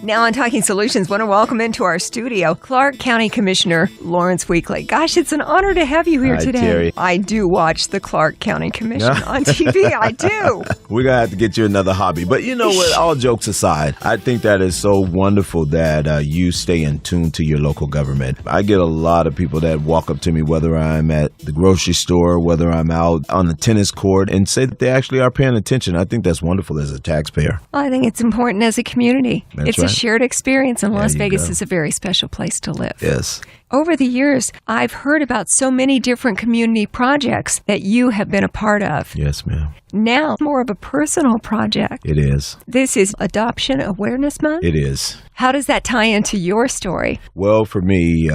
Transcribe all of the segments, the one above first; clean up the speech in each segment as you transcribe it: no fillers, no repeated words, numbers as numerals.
Now on Talking Solutions, want to welcome into our studio Clark County Commissioner Lawrence Weakley. Gosh, it's an honor to have you here today. Terry. I do watch the Clark County Commission on TV. I do. We're going to have to get you another hobby. But you know what? All jokes aside, I think that is so wonderful that you stay in tune to your local government. I get a lot of people that walk up to me, whether I'm at the grocery store, whether I'm out on the tennis court, and say that they actually are paying attention. I think that's wonderful as a taxpayer. Well, I think it's important as a community. That's it's a shared experience, and Las you Vegas go. is a very special place to live. Yes. Over the years, I've heard about so many different community projects that you have been a part of. Yes, ma'am. Now, more of a personal project. It is. This is Adoption Awareness Month? It is. How does that tie into your story? Well, for me,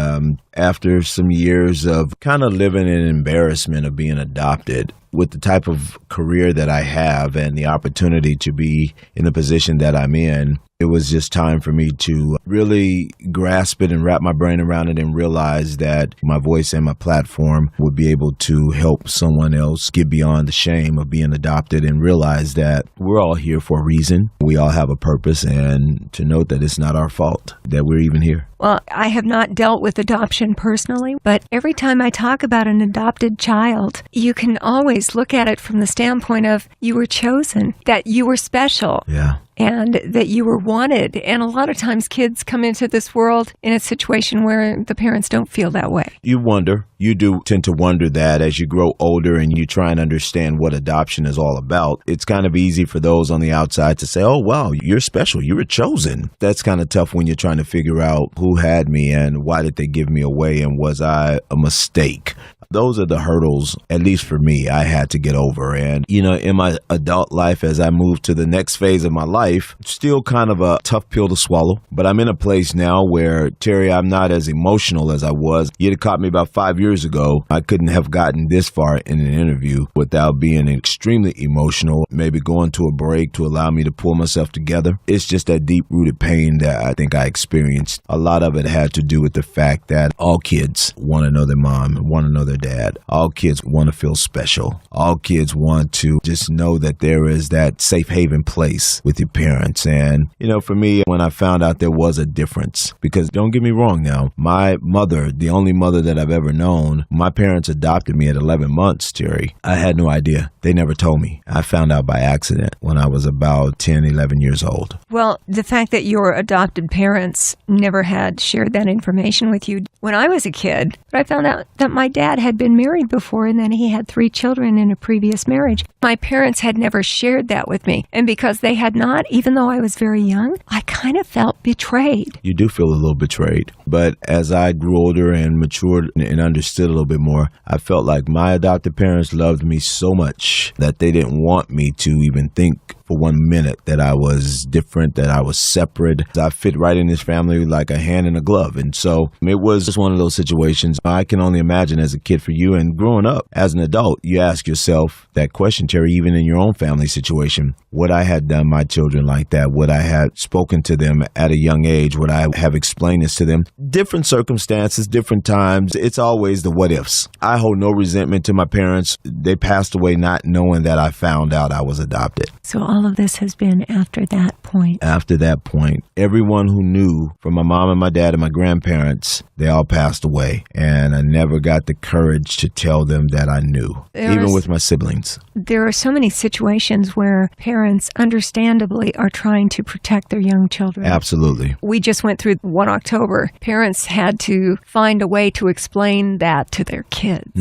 after some years of kind of living in embarrassment of being adopted, with the type of career that I have and the opportunity to be in the position that I'm in, it was just time for me to really grasp it and wrap my brain around it and realize that my voice and my platform would be able to help someone else get beyond the shame of being adopted and realize that we're all here for a reason. We all have a purpose, and to note that it's not our fault that we're even here. Well, I have not dealt with adoption personally, but every time I talk about an adopted child, you can always look at it from the standpoint of you were chosen, that you were special. Yeah. And that you were wanted. And a lot of times kids come into this world in a situation where the parents don't feel that way. You do tend to wonder that as you grow older and you try and understand what adoption is all about. It's kind of easy for those on the outside to say, oh, wow, you're special. You were chosen. That's kind of tough when you're trying to figure out who had me and why did they give me away and was I a mistake? Those are the hurdles, at least for me, I had to get over. And, you know, in my adult life, as I move to the next phase of my life, still kind of a tough pill to swallow. But I'm in a place now where, Terry, I'm not as emotional as I was. You'd have caught me about 5 years ago. I couldn't have gotten this far in an interview without being extremely emotional, maybe going to a break to allow me to pull myself together. It's just that deep-rooted pain that I think I experienced. A lot of it had to do with the fact that all kids want to know their mom, want to know their dad. All kids want to feel special. All kids want to just know that there is that safe haven place with your parents. And, you know, for me, when I found out there was a difference, because don't get me wrong now, my mother, the only mother that I've ever known, my parents adopted me at 11 months, Terry. I had no idea. They never told me. I found out by accident when I was about 10, 11 years old. Well, the fact that your adopted parents never had shared that information with you. When I was a kid, I found out that my dad had been married before and then he had 3 children in a previous marriage. My parents had never shared that with me. And because they had not, even though I was very young, I kind of felt betrayed. You do feel a little betrayed. But as I grew older and matured and understood a little bit more, I felt like my adopted parents loved me so much that they didn't want me to even think for 1 minute that I was different, that I was separate. I fit right in this family like a hand in a glove. And so it was just one of those situations. I can only imagine as a kid for you and growing up as an adult, you ask yourself that question, Terry, even in your own family situation. Would I have done my children like that? Would I have spoken to them at a young age? Would I have explained this to them? Different circumstances, different times. It's always the what ifs. I hold no resentment to my parents. They passed away not knowing that I found out I was adopted. So all of this has been after that point. After that point, everyone who knew, from my mom and my dad and my grandparents, they all passed away. And I never got the courage to tell them that I knew, even with my siblings. There are so many situations where parents understandably are trying to protect their young children. Absolutely. We just went through 1 October. Parents had to find a way to explain that to their kids.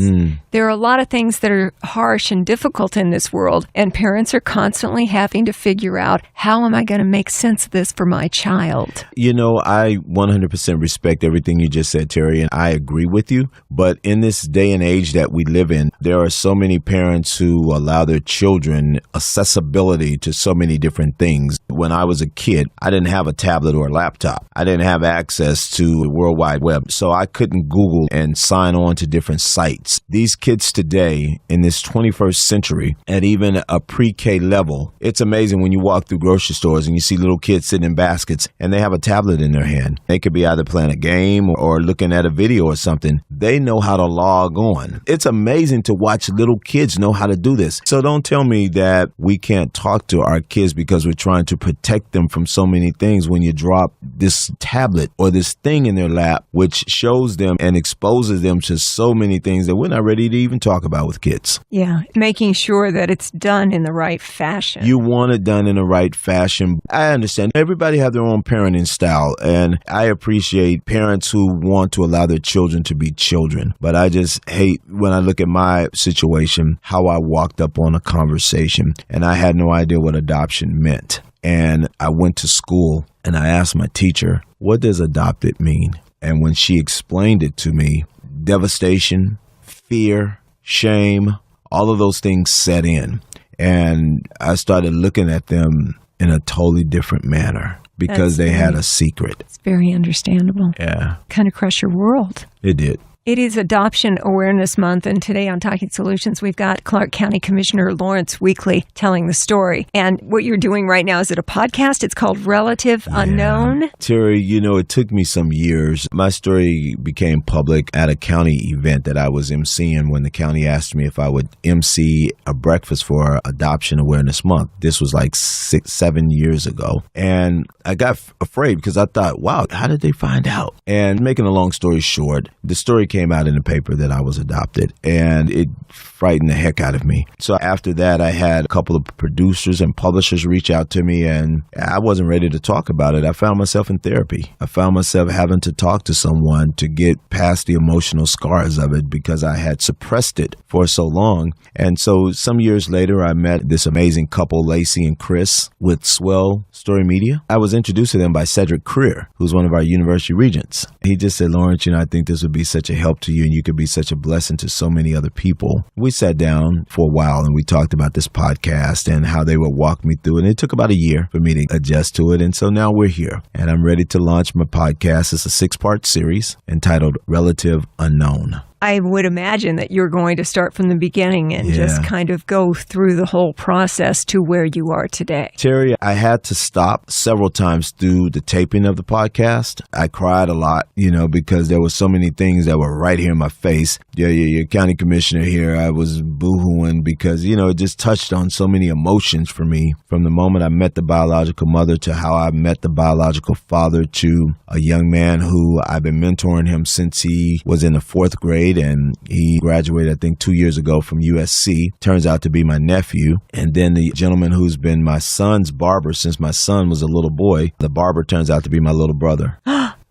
There are a lot of things that are harsh and difficult in this world, and parents are constantly having to figure out, how am I going to make sense of this for my child? You know, I 100% respect everything you just said, Terry, and I agree with you. But in this day and age that we live in, there are so many parents who allow their children accessibility to so many different things. When I was a kid, I didn't have a tablet or a laptop. I didn't have access to the World Wide Web, so I couldn't Google and sign on to different sites. These kids today, in this 21st century, at even a pre-K level, it's amazing when you walk through grocery stores and you see little kids sitting in baskets and they have a tablet in their hand. They could be either playing a game or looking at a video or something. They know how to log on. It's amazing to watch little kids know how to do this. this. So don't tell me that we can't talk to our kids because we're trying to protect them from so many things when you drop this tablet or this thing in their lap, which shows them and exposes them to so many things that we're not ready to even talk about with kids. Yeah, making sure that it's done in the right fashion. You want it done in the right fashion. I understand. Everybody have their own parenting style, and I appreciate parents who want to allow their children to be children. But I just hate when I look at my situation, how I walked up on a conversation, and I had no idea what adoption meant. And I went to school, and I asked my teacher, what does adopted mean? And when she explained it to me, devastation, fear, shame, all of those things set in. And I started looking at them in a totally different manner because they had a secret. It's very understandable. Yeah. Kind of crush your world. It did. It is Adoption Awareness Month, and today on Talking Solutions, we've got Clark County Commissioner Lawrence Weekly telling the story. And what you're doing right now, is it a podcast? It's called Relative Unknown. Terry, it took me some years. My story became public at a county event that I was emceeing when the county asked me if I would MC a breakfast for Adoption Awareness Month. This was like 6-7 years ago. And I got afraid because I thought, wow, how did they find out? And making a long story short, the story came out in the paper that I was adopted, and it frightened the heck out of me. So after that, I had a couple of producers and publishers reach out to me, and I wasn't ready to talk about it. I found myself in therapy. I found myself having to talk to someone to get past the emotional scars of it because I had suppressed it for so long. And so some years later, I met this amazing couple, Lacey and Chris, with Swell Story Media. I was introduced to them by Cedric Creer, who's one of our university regents. He just said, Lawrence, I think this would be such a help to you, and you could be such a blessing to so many other people. We sat down for a while and we talked about this podcast and how they would walk me through it. And it took about a year for me to adjust to it. And so now we're here, and I'm ready to launch my podcast. It's a 6-part series entitled Relative Unknown. I would imagine that you're going to start from the beginning and just kind of go through the whole process to where you are today. Terry, I had to stop several times through the taping of the podcast. I cried a lot, because there were so many things that were right here in my face. Your county commissioner here, I was boo-hooing because, it just touched on so many emotions for me from the moment I met the biological mother to how I met the biological father to a young man who I've been mentoring him since he was in the 4th grade. And he graduated, I think, 2 years ago from USC. Turns out to be my nephew. And then the gentleman who's been my son's barber since my son was a little boy, the barber turns out to be my little brother.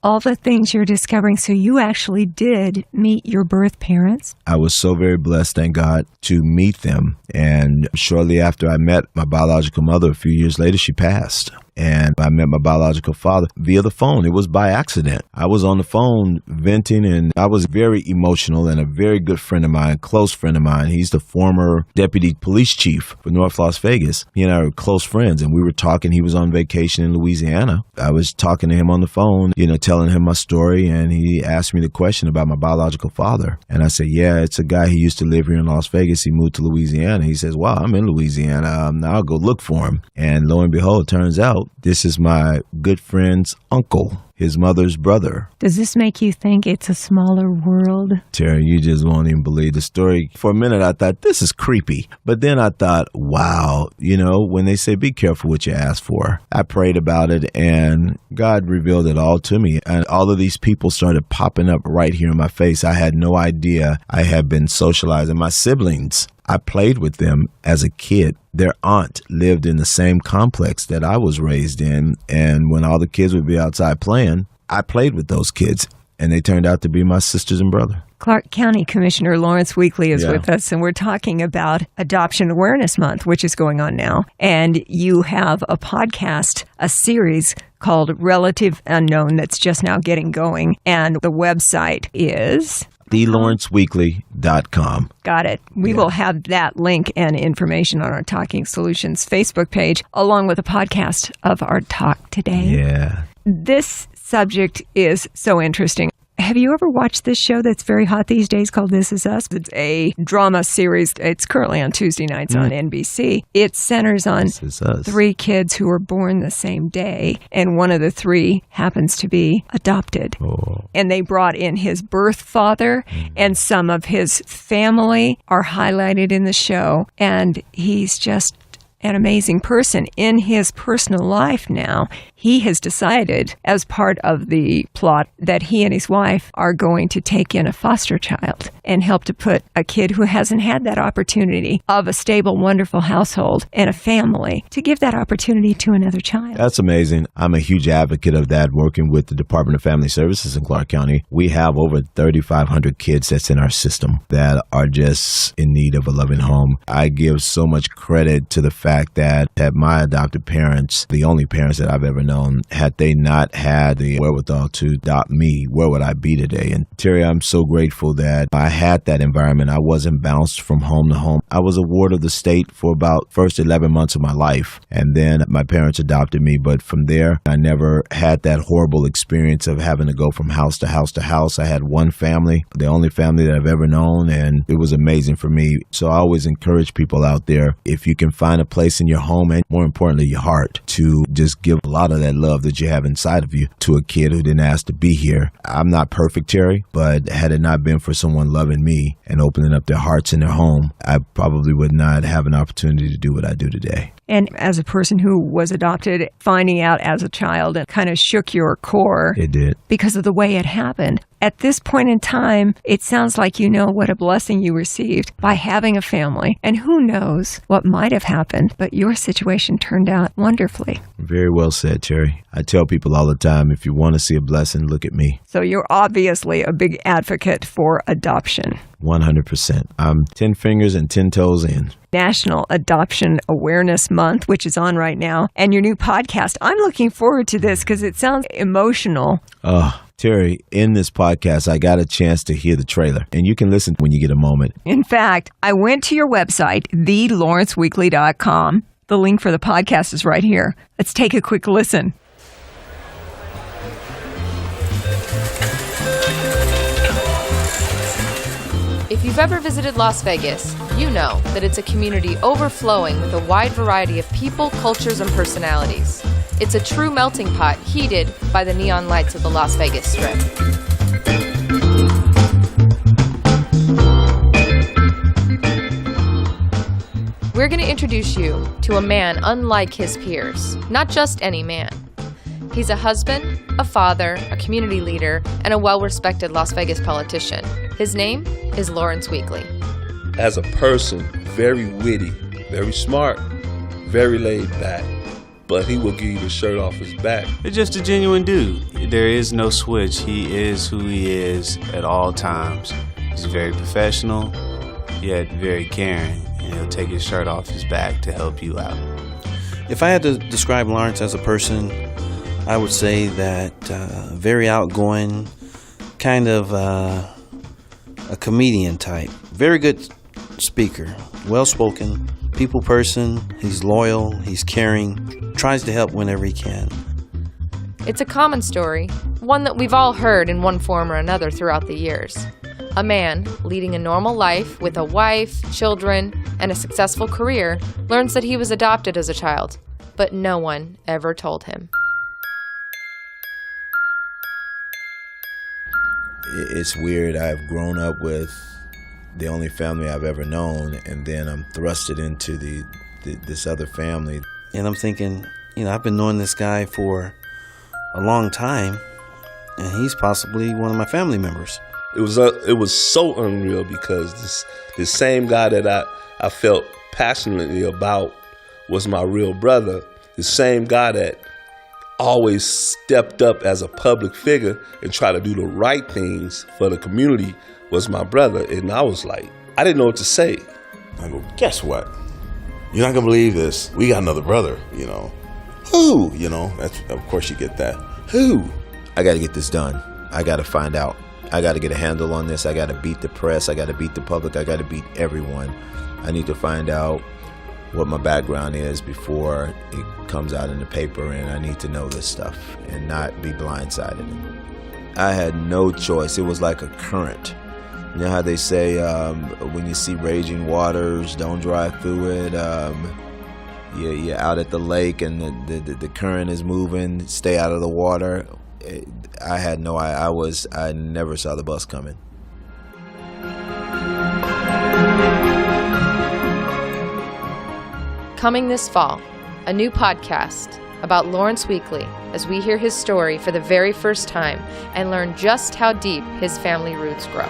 All the things you're discovering. So you actually did meet your birth parents? I was so very blessed, thank God, to meet them. And shortly after I met my biological mother, a few years later, she passed. And I met my biological father via the phone. It was by accident. I was on the phone venting, and I was very emotional, and a very good friend of mine, close friend of mine. He's the former deputy police chief for North Las Vegas. He and I were close friends, and we were talking. He was on vacation in Louisiana. I was talking to him on the phone, telling him my story, and he asked me the question about my biological father. And I said, yeah, it's a guy who used to live here in Las Vegas. He moved to Louisiana. He says, wow, I'm in Louisiana. I'll go look for him. And lo and behold, it turns out this is my good friend's uncle, his mother's brother. Does this make you think it's a smaller world? Terry, you just won't even believe the story. For a minute, I thought, this is creepy. But then I thought, wow, when they say be careful what you ask for. I prayed about it, and God revealed it all to me. And all of these people started popping up right here in my face. I had no idea I had been socializing. My siblings, I played with them as a kid. Their aunt lived in the same complex that I was raised in. And when all the kids would be outside playing, I played with those kids. And they turned out to be my sisters and brother. Clark County Commissioner Lawrence Weekly is with us, and we're talking about Adoption Awareness Month, which is going on now. And you have a podcast, a series called Relative Unknown that's just now getting going. And the website is TheLawrenceWeekly.com. Got it. We will have that link and information on our Talking Solutions Facebook page, along with a podcast of our talk today. Yeah. This subject is so interesting. Have you ever watched this show that's very hot these days called This Is Us? It's a drama series. It's currently on Tuesday nights on NBC. It centers on 3 kids who were born the same day, and one of the 3 happens to be adopted. Oh. And they brought in his birth father, and some of his family are highlighted in the show, and he's just an amazing person. In his personal life now, he has decided, as part of the plot, that he and his wife are going to take in a foster child and help to put a kid who hasn't had that opportunity of a stable, wonderful household and a family, to give that opportunity to another child. That's amazing. I'm a huge advocate of that, working with the Department of Family Services in Clark County. We have over 3,500 kids that's in our system that are just in need of a loving home. I give so much credit to the fact that my adopted parents, the only parents that I've ever known, had they not had the wherewithal to adopt me, where would I be today? And Terry, I'm so grateful that I had that environment. I wasn't bounced from home to home. I was a ward of the state for about first 11 months of my life. And then my parents adopted me. But from there, I never had that horrible experience of having to go from house to house to house. I had one family, the only family that I've ever known, and it was amazing for me. So I always encourage people out there, if you can find a place in your home and more importantly, your heart, to just give a lot of that love that you have inside of you to a kid who didn't ask to be here. I'm not perfect, Terry, but had it not been for someone loving me and opening up their hearts in their home, I probably would not have an opportunity to do what I do today. And as a person who was adopted, finding out as a child, it kind of shook your core. It did. Because of the way it happened. At this point in time, it sounds like you know what a blessing you received by having a family. And who knows what might have happened, but your situation turned out wonderfully. Very well said, Terry. I tell people all the time, if you want to see a blessing, look at me. So you're obviously a big advocate for adoption. 100%. I'm 10 fingers and 10 toes in. National Adoption Awareness Month, which is on right now, and your new podcast. I'm looking forward to this because it sounds emotional. Terry, in this podcast, I got a chance to hear the trailer, and you can listen when you get a moment. In fact, I went to your website, thelawrenceweekly.com. The link for the podcast is right here. Let's take a quick listen. If you've ever visited Las Vegas, you know that it's a community overflowing with a wide variety of people, cultures, and personalities. It's a true melting pot heated by the neon lights of the Las Vegas Strip. We're going to introduce you to a man unlike his peers. Not just any man. He's a husband, a father, a community leader, and a well-respected Las Vegas politician. His name is Lawrence Weekly. As a person, very witty, very smart, very laid back, but he will give you the shirt off his back. It's just a genuine dude. There is no switch. He is who he is at all times. He's very professional, yet very caring, and he'll take his shirt off his back to help you out. If I had to describe Lawrence as a person, I would say that very outgoing, kind of a comedian type. Very good speaker, well-spoken, people person. He's loyal, he's caring, tries to help whenever he can. It's a common story, one that we've all heard in one form or another throughout the years. A man leading a normal life with a wife, children, and a successful career learns that he was adopted as a child, but no one ever told him. It's weird. I've grown up with the only family I've ever known, and then I'm thrusted into this other family. And I'm thinking, I've been knowing this guy for a long time, and he's possibly one of my family members. It was so unreal because this same guy that I felt passionately about was my real brother. The same guy that always stepped up as a public figure and tried to do the right things for the community was my brother. And I was like, I didn't know what to say. I go, guess what? You're not gonna believe this. We got another brother, Who? That's, of course you get that. Who? I got to get this done. I got to find out. I got to get a handle on this. I got to beat the press. I got to beat the public. I got to beat everyone. I need to find out what my background is before it comes out in the paper, and I need to know this stuff and not be blindsided. I had no choice. It was like a current. You know how they say when you see raging waters, don't drive through it. You're out at the lake and the current is moving. Stay out of the water. I had no. I never saw the bus coming. Coming this fall, a new podcast about Lawrence Weekly as we hear his story for the very first time and learn just how deep his family roots grow.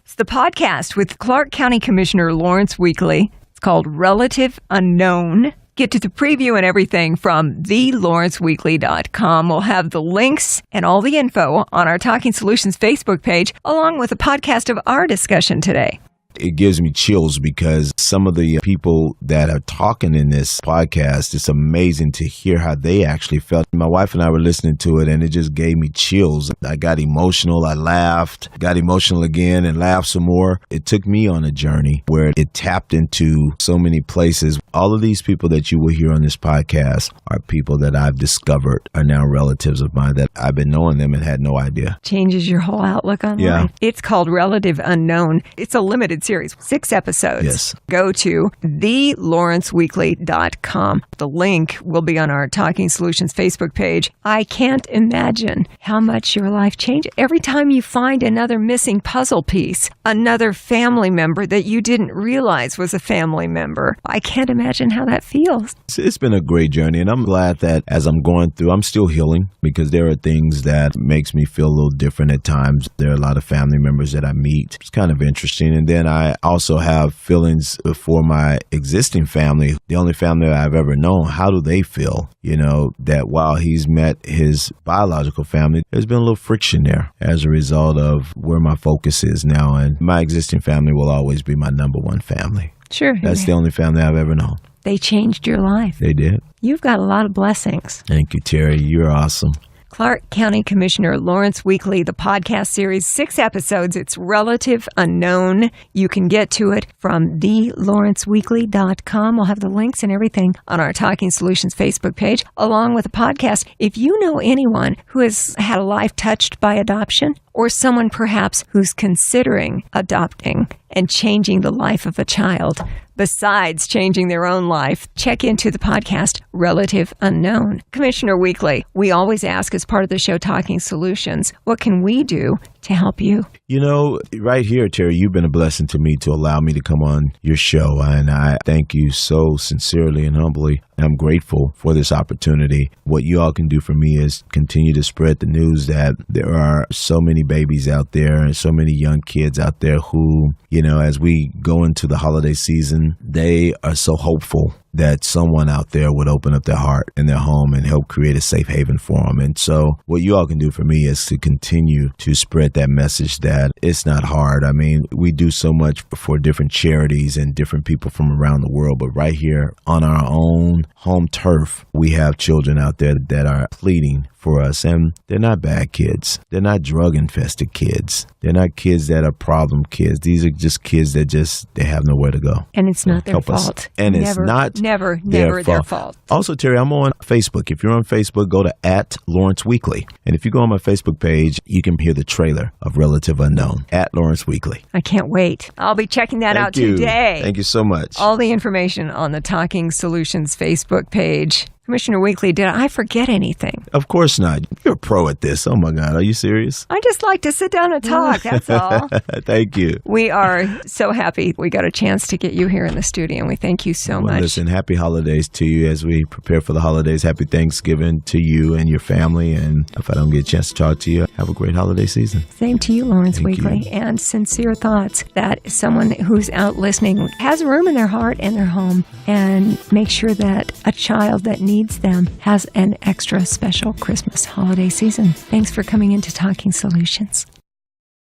It's the podcast with Clark County Commissioner Lawrence Weekly. It's called Relative Unknown. Get to the preview and everything from thelawrenceweekly.com. We'll have the links and all the info on our Talking Solutions Facebook page, along with a podcast of our discussion today. It gives me chills because some of the people that are talking in this podcast, it's amazing to hear how they actually felt. My wife and I were listening to it and it just gave me chills. I got emotional. I laughed, got emotional again and laughed some more. It took me on a journey where it tapped into so many places. All of these people that you will hear on this podcast are people that I've discovered are now relatives of mine that I've been knowing them and had no idea. Changes your whole outlook on life. It's called Relative Unknown. It's a limited series, 6 episodes. Yes. Go to thelawrenceweekly.com. The link will be on our Talking Solutions Facebook page. I can't imagine how much your life changed. Every time you find another missing puzzle piece, another family member that you didn't realize was a family member, I can't imagine how that feels. It's been a great journey, and I'm glad that as I'm going through, I'm still healing because there are things that makes me feel a little different at times. There are a lot of family members that I meet. It's kind of interesting. And then I also have feelings for my existing family, the only family I've ever known. How do they feel? You know, that while he's met his biological family, there's been a little friction there as a result of where my focus is now. And my existing family will always be my number one family. Sure. That's the only family I've ever known. They changed your life. They did. You've got a lot of blessings. Thank you, Terry. You're awesome. Clark County Commissioner Lawrence Weekly, the podcast series, 6 episodes. It's Relative Unknown. You can get to it from thelawrenceweekly.com. We'll have the links and everything on our Talking Solutions Facebook page, along with a podcast. If you know anyone who has had a life touched by adoption, or someone perhaps who's considering adopting and changing the life of a child, besides changing their own life, check into the podcast Relative Unknown. Commissioner Weekly, we always ask as part of the show Talking Solutions, what can we do to help you? You know, right here, Terry, you've been a blessing to me to allow me to come on your show, and I thank you so sincerely and humbly. I'm grateful for this opportunity. What you all can do for me is continue to spread the news that there are so many babies out there and so many young kids out there who, you know, as we go into the holiday season, they are so hopeful that someone out there would open up their heart and their home and help create a safe haven for them. And so what you all can do for me is to continue to spread that message that it's not hard. I mean, we do so much for different charities and different people from around the world, but right here on our own home turf, we have children out there that are pleading for us. And they're not bad kids. They're not drug-infested kids. They're not kids that are problem kids. These are just kids that they have nowhere to go. And it's not their fault. And it's never their fault. Also, Terry, I'm on Facebook. If you're on Facebook, go to @LawrenceWeekly. And if you go on my Facebook page, you can hear the trailer of Relative Unknown, @LawrenceWeekly. I can't wait. I'll be checking that out today. Thank you so much. All the information on the Talking Solutions Facebook page. Commissioner Weekly, did I forget anything? Of course not. You're a pro at this. Oh, my God. Are you serious? I just like to sit down and talk. That's all. Thank you. We are so happy we got a chance to get you here in the studio, and we thank you so much. Listen, happy holidays to you as we prepare for the holidays. Happy Thanksgiving to you and your family. And if I don't get a chance to talk to you, have a great holiday season. Same to you, Lawrence Weekly. You. And sincere thoughts that someone who's out listening has room in their heart and their home, and make sure that a child that needs them has an extra special Christmas holiday season. Thanks for coming into Talking Solutions.